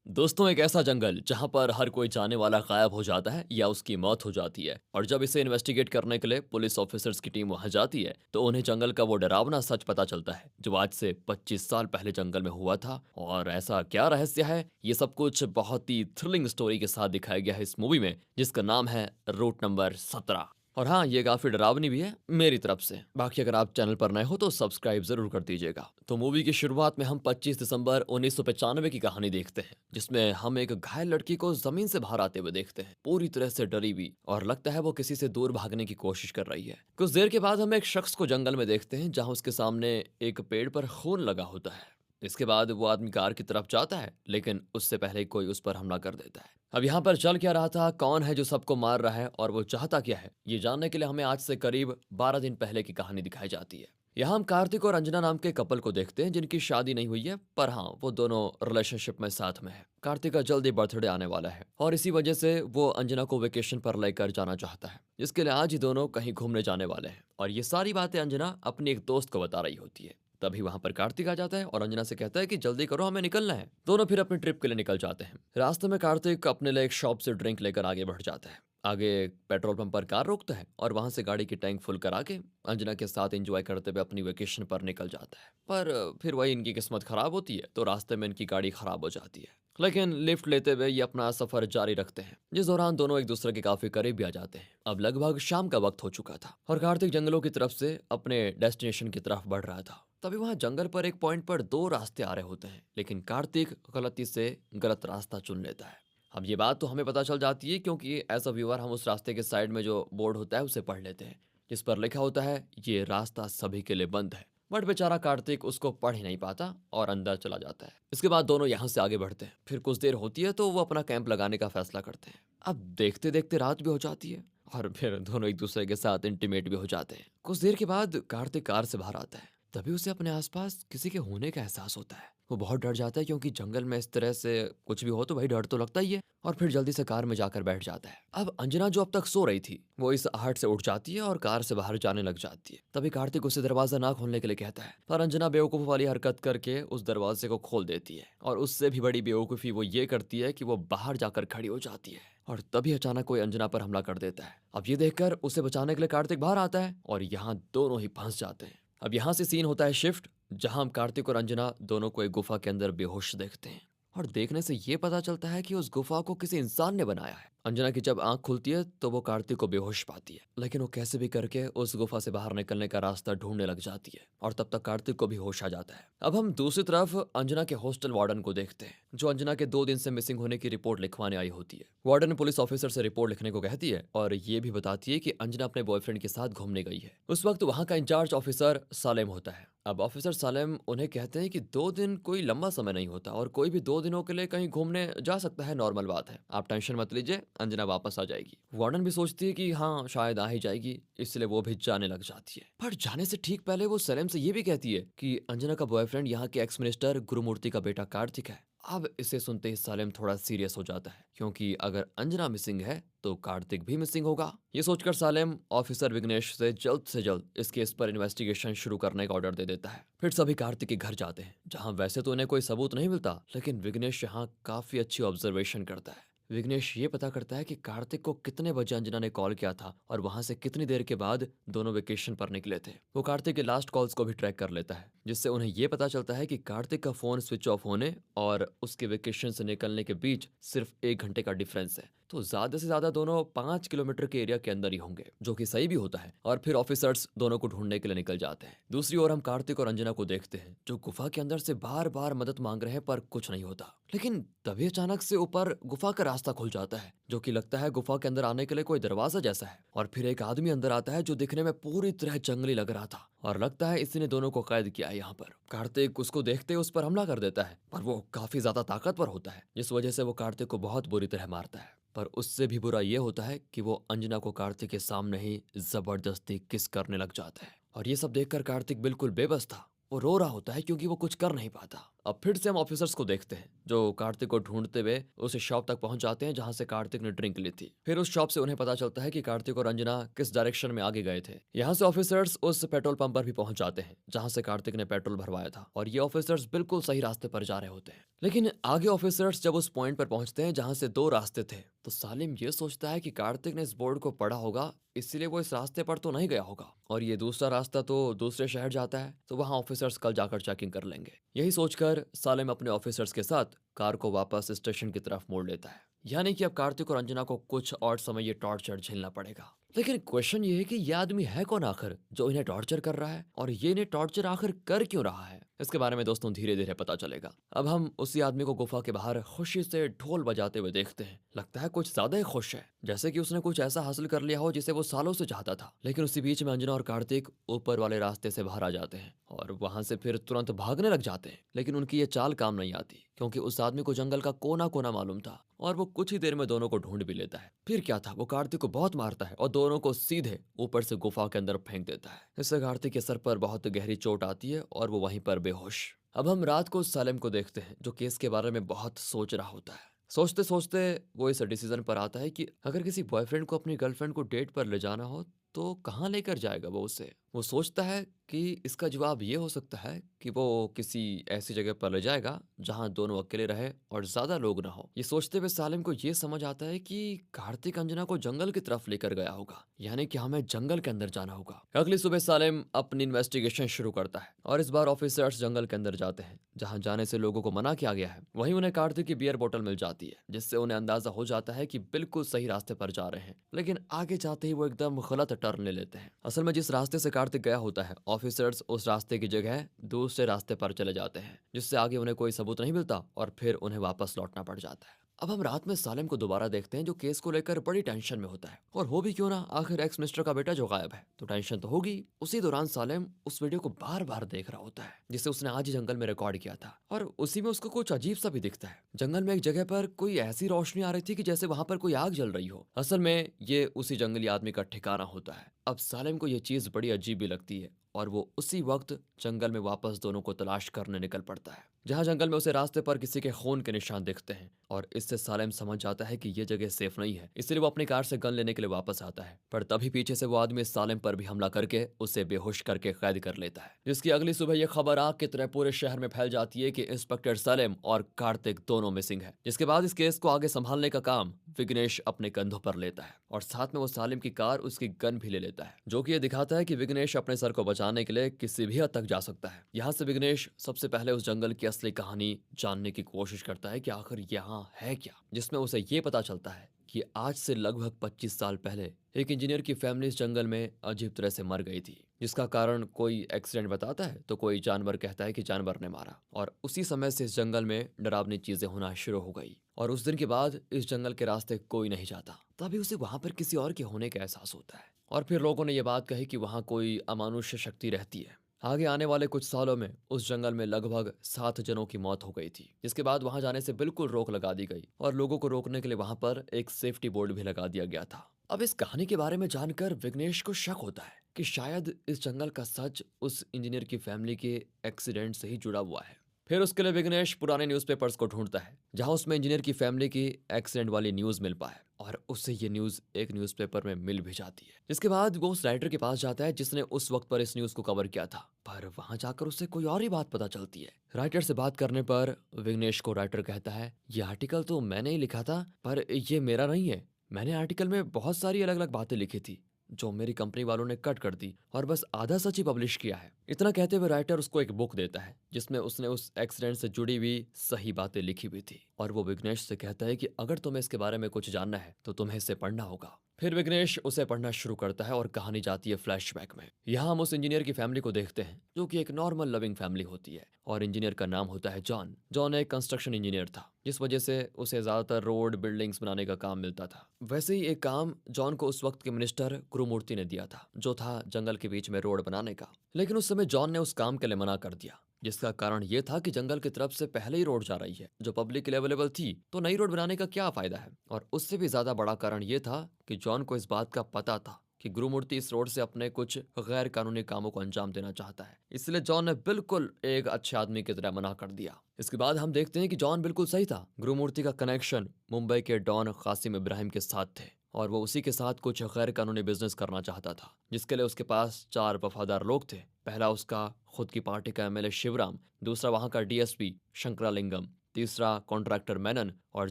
दोस्तों, एक ऐसा जंगल जहां पर हर कोई जाने वाला गायब हो जाता है या उसकी मौत हो जाती है। और जब इसे इन्वेस्टिगेट करने के लिए पुलिस ऑफिसर्स की टीम वहां जाती है तो उन्हें जंगल का वो डरावना सच पता चलता है जो आज से 25 साल पहले जंगल में हुआ था। और ऐसा क्या रहस्य है, ये सब कुछ बहुत ही थ्रिलिंग स्टोरी के साथ दिखाया गया है इस मूवी में, जिसका नाम है रूट नंबर 17। और हाँ, ये काफी डरावनी भी है मेरी तरफ से। बाकी अगर आप चैनल पर नए हो तो सब्सक्राइब जरूर कर दीजिएगा। तो मूवी की शुरुआत में हम 25 दिसंबर 1995 की कहानी देखते हैं, जिसमें हम एक घायल लड़की को जमीन से बाहर आते हुए देखते हैं, पूरी तरह से डरी हुई, और लगता है वो किसी से दूर भागने की कोशिश कर रही है। कुछ देर के बाद हम एक शख्स को जंगल में देखते हैं जहां उसके सामने एक पेड़ पर खून लगा होता है। इसके बाद वो आदमी कार की तरफ जाता है, लेकिन उससे पहले कोई उस पर हमला कर देता है। अब यहाँ पर चल क्या रहा था, कौन है जो सबको मार रहा है और वो चाहता क्या है, ये जानने के लिए हमें आज से करीब 12 दिन पहले की कहानी दिखाई जाती है। यहाँ हम कार्तिक और अंजना नाम के कपल को देखते हैं जिनकी शादी नहीं हुई है, पर हाँ, वो दोनों रिलेशनशिप में साथ में है। कार्तिक का जल्दी बर्थडे आने वाला है और इसी वजह से वो अंजना को वेकेशन पर लेकर जाना चाहता है, जिसके लिए आज ही दोनों कहीं घूमने जाने वाले हैं। और ये सारी बातें अंजना अपनी एक दोस्त को बता रही होती है। तभी वहां पर कार्तिक आ जाता है और अंजना से कहता है कि जल्दी करो, हमें निकलना है। दोनों फिर अपनी ट्रिप के लिए निकल जाते हैं। रास्ते में कार्तिक अपने लिए एक शॉप से ड्रिंक लेकर आगे बढ़ जाता है। आगे पेट्रोल पंप पर कार रोकता है और वहां से गाड़ी की टैंक फुल करा के अंजना के साथ एंजॉय करते हुए अपनी वेकेशन पर निकल जाता है। पर फिर वही इनकी किस्मत खराब होती है, तो रास्ते में इनकी गाड़ी खराब हो जाती है। लेकिन लिफ्ट लेते हुए ये अपना सफर जारी रखते हैं, जिस दौरान दोनों एक दूसरे के काफी करीब भी आ जाते हैं। अब लगभग शाम का वक्त हो चुका था और कार्तिक जंगलों की तरफ से अपने डेस्टिनेशन की तरफ बढ़ रहा था। तभी वहां जंगल पर एक पॉइंट पर दो रास्ते आ रहे होते हैं, लेकिन कार्तिक गलती से गलत रास्ता चुन लेता है। अब ये बात तो हमें पता चल जाती है क्योंकि एज अ व्यूअर हम उस रास्ते के साइड में जो बोर्ड होता है उसे पढ़ लेते हैं, जिस पर लिखा होता है ये रास्ता सभी के लिए बंद है। बट बेचारा कार्तिक उसको पढ़ ही नहीं पाता और अंदर चला जाता है। इसके बाद दोनों यहाँ से आगे बढ़ते हैं। फिर कुछ देर होती है तो वो अपना कैंप लगाने का फैसला करते हैं। अब देखते देखते रात भी हो जाती है और फिर दोनों एक दूसरे के साथ इंटीमेट भी हो जाते हैं। कुछ देर के बाद कार्तिक कार से बाहर आता है। तभी उसे अपने आसपास किसी के होने का एहसास होता है। वो बहुत डर जाता है क्योंकि जंगल में इस तरह से कुछ भी हो तो भाई डर तो लगता ही है। और फिर जल्दी से कार में जाकर बैठ जाता है। अब अंजना जो अब तक सो रही थी वो इस आहट से उठ जाती है और कार से बाहर जाने लग जाती है। तभी कार्तिक उसे दरवाजा ना खोलने के लिए कहता है, पर अंजना बेवकूफ वाली हरकत करके उस दरवाजे को खोल देती है। और उससे भी बड़ी बेवकूफी वो ये करती है कि वो बाहर जाकर खड़ी हो जाती है। और तभी अचानक कोई अंजना पर हमला कर देता है। अब ये देखकर उसे बचाने के लिए कार्तिक बाहर आता है और यहाँ दोनों ही फंस जाते हैं। अब यहाँ से सीन होता है शिफ्ट, जहां हम कार्तिक और अंजना दोनों को एक गुफा के अंदर बेहोश देखते हैं। और देखने से ये पता चलता है कि उस गुफा को किसी इंसान ने बनाया है। अंजना की जब आंख खुलती है तो वो कार्तिक को बेहोश पाती है, लेकिन वो कैसे भी करके उस गुफा से बाहर निकलने का रास्ता ढूंढने लग जाती है और तब तक कार्तिक को भी होश आ जाता है। अब हम दूसरी तरफ अंजना के हॉस्टल वार्डन को देखते हैं, जो अंजना के 2 दिन से मिसिंग होने की रिपोर्ट लिखवाने आई होती है। वार्डन पुलिस ऑफिसर से रिपोर्ट लिखने को कहती है और ये भी बताती है कि अंजना अपने बॉयफ्रेंड के साथ घूमने गई है। उस वक्त वहां का इंचार्ज ऑफिसर सालेम होता है। अब ऑफिसर सालेम उन्हें कहते हैं कि 2 दिन कोई लंबा समय नहीं होता और कोई भी 2 दिनों के लिए कहीं घूमने जा सकता है, नॉर्मल बात है, आप टेंशन मत लीजिए, अंजना वापस आ जाएगी। वार्डन भी सोचती है कि हाँ शायद आ ही जाएगी, इसलिए वो भी जाने लग जाती है। पर जाने से ठीक पहले वो सलेम से ये भी कहती है कि अंजना का बॉयफ्रेंड यहाँ के एक्स मिनिस्टर गुरुमूर्ति का बेटा कार्तिक है। अब इसे सुनते ही सालेम थोड़ा सीरियस हो जाता है, क्योंकि अगर अंजना मिसिंग है तो कार्तिक भी मिसिंग होगा। ये सोचकर सालेम ऑफिसर विघ्नेश से जल्द इस केस पर इन्वेस्टिगेशन शुरू करने का ऑर्डर दे देता है। फिर सभी कार्तिक के घर जाते हैं, जहां वैसे तो उन्हें कोई सबूत नहीं मिलता, लेकिन विघ्नेश यहाँ काफी अच्छी ऑब्जर्वेशन करता है। विघ्नेश ये पता करता है कि कार्तिक को कितने बजे अंजना ने कॉल किया था और वहां से कितनी देर के बाद दोनों वेकेशन पर निकले थे। वो कार्तिक के लास्ट कॉल्स को भी ट्रैक कर लेता है, जिससे उन्हें ये पता चलता है कि कार्तिक का फोन स्विच ऑफ होने और उसके वेकेशन से निकलने के बीच सिर्फ 1 घंटे का डिफरेंस है। तो ज्यादा से ज्यादा दोनों 5 किलोमीटर के एरिया के अंदर ही होंगे, जो कि सही भी होता है। और फिर ऑफिसर्स दोनों को ढूंढने के लिए निकल जाते हैं। दूसरी ओर हम कार्तिक और अंजना को देखते हैं, जो गुफा के अंदर से बार बार मदद मांग रहे हैं पर कुछ नहीं होता। लेकिन तभी अचानक से ऊपर गुफा का रास्ता खुल जाता है, जो कि लगता है गुफा के अंदर आने के लिए कोई दरवाजा जैसा है। और फिर एक आदमी अंदर आता है जो दिखने में पूरी तरह जंगली लग रहा था और लगता है इसी ने दोनों को कैद किया है यहाँ पर। कार्तिक उसको देखते उस पर हमला कर देता है, पर वो काफी ज्यादा ताकतवर होता है, जिस वजह से वो कार्तिक को बहुत बुरी तरह मारता है। पर उससे भी बुरा ये होता है कि वो अंजना को कार्तिक के सामने ही जबरदस्ती किस करने लग जाता है। और ये सब देखकर कार्तिक बिल्कुल बेबस था। वो रो रहा होता है क्योंकि वो कुछ कर नहीं पाता। अब फिर से हम ऑफिसर्स को देखते हैं जो कार्तिक को ढूंढते हुए उस शॉप तक पहुंच जाते हैं जहां से कार्तिक ने ड्रिंक ली थी। फिर उस शॉप से उन्हें पता चलता है कि कार्तिक और अंजना किस डायरेक्शन में आगे गए थे। यहाँ से ऑफिसर्स उस पेट्रोल पंप पर भी पहुंच जाते हैं जहां से कार्तिक ने पेट्रोल भरवाया था और ये ऑफिसर्स बिल्कुल सही रास्ते पर जा रहे होते हैं। लेकिन आगे ऑफिसर्स जब उस पॉइंट पर पहुंचते हैं जहां से दो रास्ते थे तो सालिम ये सोचता है कि कार्तिक ने इस बोर्ड को पढ़ा होगा, इसलिए वो इस रास्ते पर तो नहीं गया होगा और ये दूसरा रास्ता तो दूसरे शहर जाता है, तो वहां ऑफिसर्स कल जाकर चेकिंग कर लेंगे। यही सोचकर सालिम अपने ऑफिसर्स के साथ कार को वापस स्टेशन की तरफ मोड़ लेता है। यानी कि अब कार्तिक और अंजना को कुछ और समय ये टॉर्चर झेलना पड़ेगा। लेकिन क्वेश्चन ये है कि ये आदमी है कौन आखिर जो इन्हें टॉर्चर कर रहा है और ये इन्हें टॉर्चर आखिर कर क्यों रहा है, इसके बारे में दोस्तों धीरे धीरे पता चलेगा। अब हम उसी आदमी को गुफा के बाहर खुशी से ढोल बजाते हुए देखते हैं। लगता है कुछ ज्यादा ही खुश है, जैसे कि उसने कुछ ऐसा हासिल कर लिया हो जिसे वो सालों से चाहता था। लेकिन उसी बीच में अंजना और कार्तिक ऊपर वाले रास्ते से बाहर आ जाते हैं और वहां से फिर तुरंत भागने लग जाते हैं। लेकिन उनकी ये चाल काम नहीं आती क्योंकि उस आदमी को जंगल का कोना कोना मालूम था और वो कुछ ही देर में दोनों को ढूंढ भी लेता है। फिर क्या था, वो कार्तिक को बहुत मारता है और दोनों को सीधे ऊपर से गुफा के अंदर फेंक देता है। इससे कार्तिक के सर पर बहुत गहरी चोट आती है और वो वहीं पर बेहोश। अब हम रात को सालिम को देखते हैं जो केस के बारे में बहुत सोच रहा होता है। सोचते सोचते वो इस डिसीजन पर आता है कि अगर किसी बॉयफ्रेंड को अपनी गर्लफ्रेंड को डेट पर ले जाना हो तो कहाँ लेकर जाएगा वो उसे। वो सोचता है कि इसका जवाब ये हो सकता है कि वो किसी ऐसी जगह पर ले जाएगा जहां दोनों अकेले रहे और ज्यादा लोग ना हो। ये सोचते हुए सालिम को ये समझ आता है कि कार्तिक अंजना को जंगल की तरफ लेकर गया होगा, यानी कि हमें जंगल के अंदर जाना होगा। अगली सुबह सालिम अपनी इन्वेस्टिगेशन शुरू करता है और इस बार ऑफिसर्स जंगल के अंदर जाते हैं जहां जाने से लोगों को मना किया गया है। वहीं उन्हें कार्तिक की बियर बोतल मिल जाती है जिससे उन्हें अंदाजा हो जाता है कि बिल्कुल सही रास्ते पर जा रहे हैं। लेकिन आगे जाते ही वो एकदम गलत टर्न ले लेते हैं। असल में जिस रास्ते से कार्तिक गया होता है ऑफिसर्स उस रास्ते की जगह दूसरे रास्ते पर चले जाते हैं जिससे आगे उन्हें कोई सबूत नहीं मिलता और फिर उन्हें वापस लौटना पड़ जाता है। अब हम रात में सालिम को दोबारा देखते हैं जो केस को लेकर बड़ी टेंशन में होता है। और हो भी क्यों ना, आखिर एक्स मिनिस्टर का बेटा जो गायब है तो टेंशन तो होगी। उसी दौरान सालिम उस वीडियो को बार बार देख रहा होता है जिसे उसने आज ही जंगल में रिकॉर्ड किया था और उसी में उसको कुछ अजीब सा भी दिखता है। जंगल में एक जगह पर कोई ऐसी रोशनी आ रही थी कि जैसे वहां पर कोई आग जल रही हो। असल में ये उसी जंगली आदमी का ठिकाना होता है। अब सालिम को यह चीज बड़ी अजीब भी लगती है और वो उसी वक्त जंगल में वापस दोनों को तलाश करने निकल पड़ता है जहां जंगल में उसे रास्ते पर किसी के खून के निशान दिखते हैं और इससे सालिम समझ जाता है कि ये जगह सेफ नहीं है, इसलिए वो अपनी कार से गन लेने के लिए वापस आता है। पर तभी पीछे से वो आदमी सालिम पर भी हमला करके उसे बेहोश करके कैद कर लेता है, जिसकी अगली सुबह ये खबर आग की तरह पूरे शहर में फैल जाती है कि इंस्पेक्टर सालिम और कार्तिक दोनों मिसिंग है। जिसके बाद इस केस को आगे संभालने का काम विघ्नेश अपने कंधों पर लेता है और साथ में वो सालिम की कार, उसकी गन भी ले लेता है, जो कि ये दिखाता है कि विघ्नेश अपने सर को बचाने के लिए किसी भी हद तक जा सकता है। यहाँ से विघ्नेश सबसे पहले उस जंगल की असली कहानी जानने की कोशिश करता है कि आखिर यहाँ है क्या, जिसमें उसे ये पता चलता है कि आज से लगभग 25 साल पहले एक इंजीनियर की फैमिली इस जंगल में अजीब तरह से मर गई थी, जिसका कारण कोई एक्सीडेंट बताता है तो कोई जानवर कहता है कि जानवर ने मारा। और उसी समय से इस जंगल में डरावनी चीजें होना शुरू हो गई और उस दिन के बाद इस जंगल के रास्ते कोई नहीं जाता। तभी उसे वहां पर किसी और के होने का एहसास होता है और फिर लोगों ने यह बात कही कि वहां कोई अमानुष्य शक्ति रहती है। आगे आने वाले कुछ सालों में उस जंगल में लगभग 7 जनों की मौत हो गई थी, जिसके बाद वहां जाने से बिल्कुल रोक लगा दी गई और लोगों को रोकने के लिए वहां पर एक सेफ्टी बोर्ड भी लगा दिया गया था। अब इस कहानी के बारे में जानकर विघ्नेश को शक होता है कि शायद इस जंगल का सच उस इंजीनियर की फैमिली के एक्सीडेंट से ही जुड़ा हुआ है। फिर उसके लिए विघ्नेश पुराने न्यूज़पेपर्स को ढूंढता है जहां उसमें इंजीनियर की फैमिली की एक्सीडेंट वाली न्यूज़ मिल पाए और उससे ये न्यूज़ एक न्यूज़पेपर में मिल भी जाती है। जिसके बाद वो उस राइटर के पास जाता है जिसने उस वक्त पर इस न्यूज़ को कवर किया था, पर वहां जाकर उससे कोई और ही बात पता चलती है। राइटर से बात करने पर विघ्नेश को राइटर कहता है, ये आर्टिकल तो मैंने ही लिखा था पर ये मेरा नहीं है। मैंने आर्टिकल में बहुत सारी अलग अलग बातें लिखी थी जो मेरी कंपनी वालों ने कट कर दी और बस आधा सच ही पब्लिश किया है। इतना कहते हुए राइटर उसको एक बुक देता है जिसमें उसने उस एक्सीडेंट से जुड़ी हुई सही बातें लिखी हुई थी और वो विघ्नेश से कहता है कि अगर तुम्हें इसके बारे में कुछ जानना है तो तुम्हें इसे पढ़ना होगा। फिर विघ्नेश उसे पढ़ना शुरू करता है और कहानी जाती है फ्लैशबैक में। यहाँ हम उस इंजीनियर की फैमिली को देखते हैं जो कि एक नॉर्मल लविंग फैमिली होती है और इंजीनियर का नाम होता है जॉन। जॉन एक कंस्ट्रक्शन इंजीनियर था जिस वजह से उसे ज्यादातर रोड बिल्डिंग्स बनाने का काम मिलता था। वैसे ही एक काम जॉन को उस वक्त के मिनिस्टर गुरुमूर्ति ने दिया था जो था जंगल के बीच में रोड बनाने का, लेकिन उस समय जॉन ने उस काम के लिए मना कर दिया, जिसका कारण ये था कि जंगल की तरफ से पहले ही रोड जा रही है जो पब्लिक के लिए अवेलेबल थी, तो नई रोड बनाने का क्या फायदा है। और उससे भी ज्यादा बड़ा कारण ये था कि जॉन को इस बात का पता था कि गुरुमूर्ति इस रोड से अपने कुछ गैर कानूनी कामों को अंजाम देना चाहता है, इसलिए जॉन ने बिल्कुल एक अच्छे आदमी की तरह मना कर दिया। इसके बाद हम देखते हैं कि जॉन बिल्कुल सही था। गुरुमूर्ति का कनेक्शन मुंबई के डॉन कासिम इब्राहिम के साथ थे और वो उसी के साथ कुछ गैर कानूनी बिजनेस करना चाहता था, जिसके लिए उसके पास 4 वफादार लोग थे। पहला उसका खुद की पार्टी का एमएलए शिवराम, दूसरा वहां का डीएसपी शंकरालिंगम, तीसरा कॉन्ट्रैक्टर मेनन और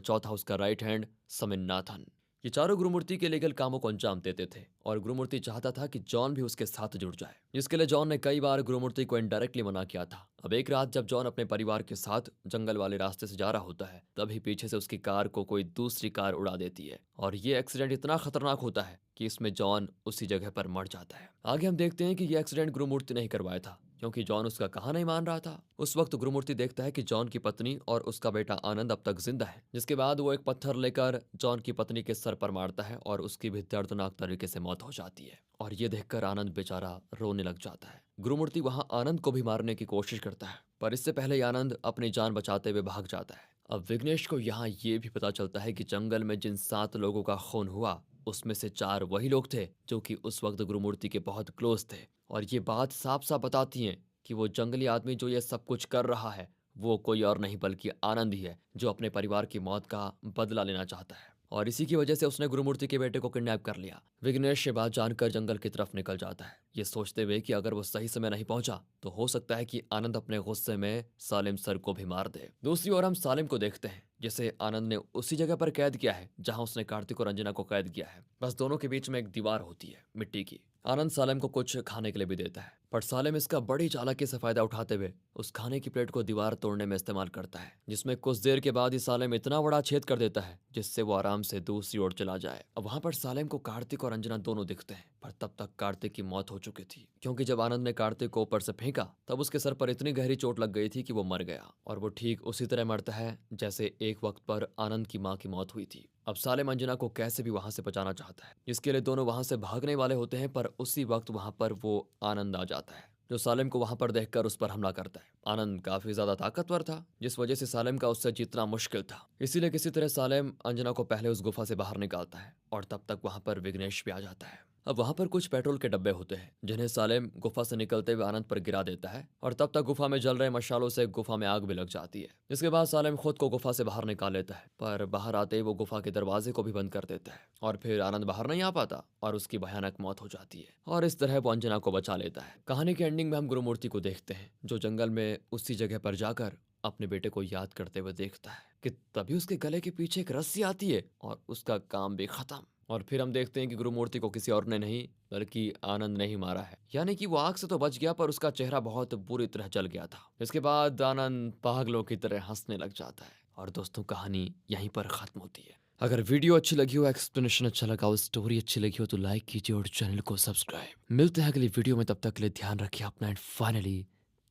चौथा उसका राइट हैंड समिननाथन। ये चारों गुरुमूर्ति के लीगल कामों को अंजाम देते थे और गुरुमूर्ति चाहता था कि जॉन भी उसके साथ जुड़ जाए, जिसके लिए जॉन ने कई बार गुरुमूर्ति को इनडायरेक्टली मना किया था। अब एक रात जब जॉन अपने परिवार के साथ जंगल वाले रास्ते से जा रहा होता है, तभी पीछे से उसकी कार को कोई दूसरी कार उड़ा देती है और ये एक्सीडेंट इतना खतरनाक होता है कि इसमें जॉन उसी जगह पर मर जाता है। आगे हम देखते हैं कि यह एक्सीडेंट गुरुमूर्ति ने ही करवाया था, क्योंकि जॉन उसका कहा नहीं मान रहा था। उस वक्त गुरुमूर्ति देखता है कि जॉन की पत्नी और उसका बेटा आनंद अब तक जिंदा है, जिसके बाद वो एक पत्थर लेकर जॉन की पत्नी के सर पर मारता है और उसकी भी दर्दनाक तरीके से मौत हो जाती है और ये देखकर आनंद बेचारा रोने लग जाता है। गुरुमूर्ति वहां आनंद को भी मारने की कोशिश करता है, पर इससे पहले ही आनंद अपनी जान बचाते हुए भाग जाता है। अब विघ्नेश को यहाँ ये भी पता चलता है कि जंगल में जिन 7 लोगों का खून हुआ, उसमें से 4 वही लोग थे जो कि उस वक्त गुरुमूर्ति के बहुत क्लोज थे और ये बात साफ साफ बताती है कि वो जंगली आदमी जो ये सब कुछ कर रहा है वो कोई और नहीं बल्कि आनंद ही है, जो अपने परिवार की मौत का बदला लेना चाहता है और इसी की वजह से उसने गुरुमूर्ति के बेटे को किडनैप कर लिया। विघ्नेश ये बात जानकर जंगल की तरफ निकल जाता है, ये सोचते हुए कि अगर वो सही समय नहीं पहुंचा तो हो सकता है कि आनंद अपने गुस्से में सालिम सर को भी मार दे। दूसरी ओर हम सालिम को देखते हैं, जिसे आनंद ने उसी जगह पर कैद किया है जहां उसने कार्तिक और अंजना को कैद किया है। बस दोनों के बीच में एक दीवार होती है मिट्टी की। आनंद सालिम को कुछ खाने के लिए भी देता है, पर सालिम इसका बड़ी चालाकी से फायदा उठाते हुए उस खाने की प्लेट को दीवार तोड़ने में इस्तेमाल करता है, जिसमें कुछ देर के बाद ही सालिम इतना बड़ा छेद कर देता है जिससे वो आराम से दूसरी ओर चला जाए। अब वहां पर सालिम को कार्तिक और अंजना दोनों दिखते हैं, पर तब तक कार्तिक की मौत हो चुकी थी, क्योंकि जब आनंद ने कार्तिक को ऊपर से फेंका तब उसके सर पर इतनी गहरी चोट लग गई थी कि वो मर गया और वो ठीक उसी तरह मरता है जैसे एक वक्त पर आनंद की माँ की मौत हुई थी। अब सालिम अंजना को कैसे भी वहां से बचाना चाहता है, जिसके लिए दोनों वहां से भागने वाले होते हैं, पर उसी वक्त वहां पर वो आनंद आ जाता है जो सालिम को वहां पर देखकर उस पर हमला करता है। आनंद काफी ज्यादा ताकतवर था, जिस वजह से सालिम का उससे जीतना मुश्किल था, इसीलिए किसी तरह सालिम अंजना को पहले उस गुफा से बाहर निकालता है और तब तक वहां पर विघ्नेश भी आ जाता है। अब वहां पर कुछ पेट्रोल के डब्बे होते हैं जिन्हें सालिम गुफा से निकलते हुए आनंद पर गिरा देता है और तब तक गुफा में जल रहे मशालों से गुफा में आग भी लग जाती है। इसके बाद सालिम खुद को गुफा से बाहर निकाल लेता है, पर बाहर आते ही वो गुफा के दरवाजे को भी बंद कर देता है और फिर आनंद बाहर नहीं आ पाता और उसकी भयानक मौत हो जाती है और इस तरह वो अंजना को बचा लेता है। कहानी के एंडिंग में हम गुरुमूर्ति को देखते हैं जो जंगल में उसी जगह पर जाकर अपने बेटे को याद करते हुए देखता है कि तभी उसके गले के पीछे एक रस्सी आती है और उसका काम भी खत्म। और फिर हम देखते हैं कि गुरुमूर्ति को किसी और ने नहीं बल्कि आनंद ने ही मारा है, यानी कि वो आग से तो बच गया पर उसका चेहरा बहुत बुरी तरह जल गया था। इसके बाद आनंद पागलों की तरह हंसने लग जाता है और दोस्तों कहानी यहीं पर खत्म होती है। अगर वीडियो अच्छी लगी हो, एक्सप्लेनेशन अच्छा लगा हो, स्टोरी अच्छी लगी हो तो लाइक कीजिए और चैनल को सब्सक्राइब। मिलते हैं अगली वीडियो में, तब तक के लिए ध्यान रखिए अपना and finally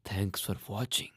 thanks for watching.